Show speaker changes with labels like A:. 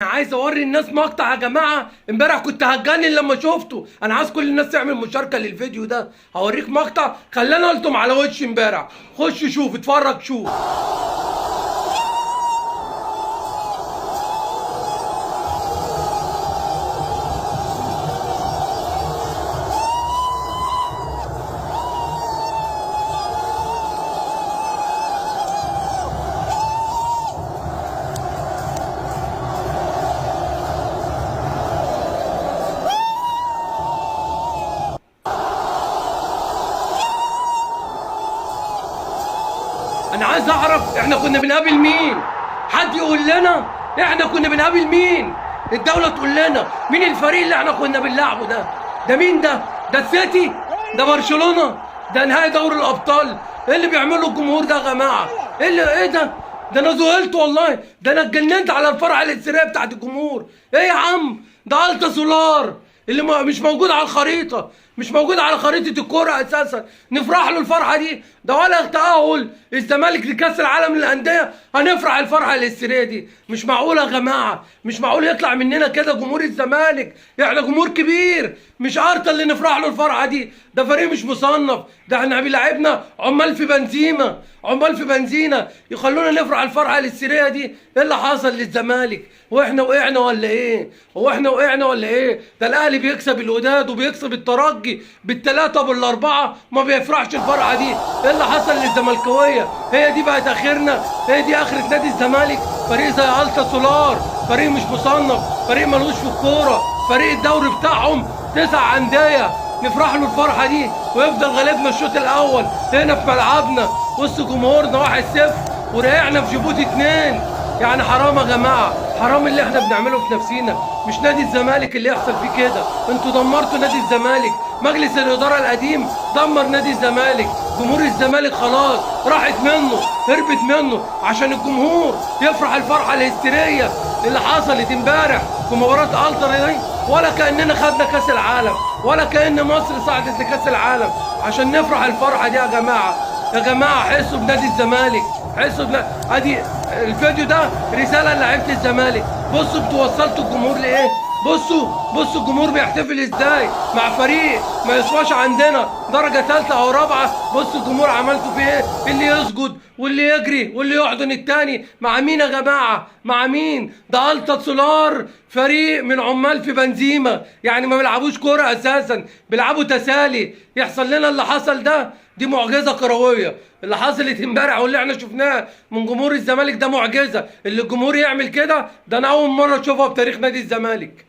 A: انا عايز اوري الناس مقطع يا جماعه. امبارح كنت هتجنن لما شفته. انا عايز كل الناس تعمل مشاركه للفيديو ده. هوريك مقطع خلاني الطم على وشي امبارح. خش شوف، اتفرج شوف. انا عايز اعرف احنا كنا بنقابل مين. حد يقول لنا احنا كنا بنقابل مين. الدولة تقول لنا مين الفريق اللي احنا كنا بنلعبه ده. ده مين ده؟ ده السيتي؟ ده برشلونة؟ ده نهائي دوري الابطال؟ ايه اللي بيعمله الجمهور ده يا جماعة؟ ايه ده؟ ده انا ذهلت والله. ده انا اتجننت على الفرحة الهستيرية بتاعت الجمهور. ايه يا عم؟ ده التا سولار اللي مش موجود على الخريطة، مش موجود على خريطة الكورة أساسا. نفرح له الفرحة دي؟ ده ولا تأهل الزمالك لكأس العالم للأندية هنفرح الفرحة الهستيرية دي؟ مش معقول يا جماعة، مش معقول يطلع مننا كده جمهور الزمالك. احنا جمهور كبير، مش أرتا اللي نفرح له الفرحة دي. ده فريق مش مصنف، ده احنا بيلعبنا عمال في بنزيمة، عمال في بنزينة يخلونا نفرح الفرحة الهستيرية دي. ايه اللي حصل للزمالك؟ واحنا وقعنا ولا ايه؟ هو احنا وقعنا ولا ايه؟ ده الاهلي بيكسب الوداد وبيكسب الترجي بالثلاثه بالاربعه، ما بيفرحش الفرحه دي. ايه اللي حصل للزملكاويه؟ هي دي بقت اخرنا؟ هي دي اخره نادي الزمالك؟ فريق زي التا سولار، فريق مش مصنف، فريق ملوش في الكوره، فريق الدوري بتاعهم 9 انديه نفرح له الفرحه دي ويفضل غالبنا الشوط الاول هنا في ملعبنا وسط جمهورنا 1-0 ورقعنا في جيبوتي 2. يعني حرام يا جماعه، حرام اللي احنا بنعمله في نفسينا. مش نادي الزمالك اللي يحصل فيه كده. انتوا دمرتوا نادي الزمالك، مجلس الاداره القديم دمر نادي الزمالك. جمهور الزمالك خلاص راحت منه، هربت منه عشان الجمهور يفرح الفرحه الهستيريه اللي حصلت امبارح في مباراه التر دي. ولا كاننا خدنا كاس العالم، ولا كان مصر صعدت لكاس العالم عشان نفرح الفرحه دي يا جماعه. يا جماعه حسوا بنادي الزمالك، حسوا ادي الفيديو ده رساله لعيبه الزمالك. بصوا انتوا وصلتوا الجمهور لايه؟ بصوا الجمهور بيحتفل ازاي مع فريق ما يسواش عندنا درجه ثالثه او رابعه. بصوا الجمهور عملتوا فيه ايه؟ اللي يسجد واللي يجري واللي يحضن التاني. مع مين يا جماعه؟ مع مين؟ ده التا سولار فريق من عمال في بنزيمه، يعني ما بيلعبوش كوره اساسا، بيلعبوا تسالي. يحصل لنا اللي حصل ده؟ دي معجزه كرويه. اللي حصلت امبارح واللي احنا شفناه من جمهور الزمالك ده معجزه. اللي الجمهور يعمل كده ده انا اول مره اشوفها في تاريخ نادي الزمالك.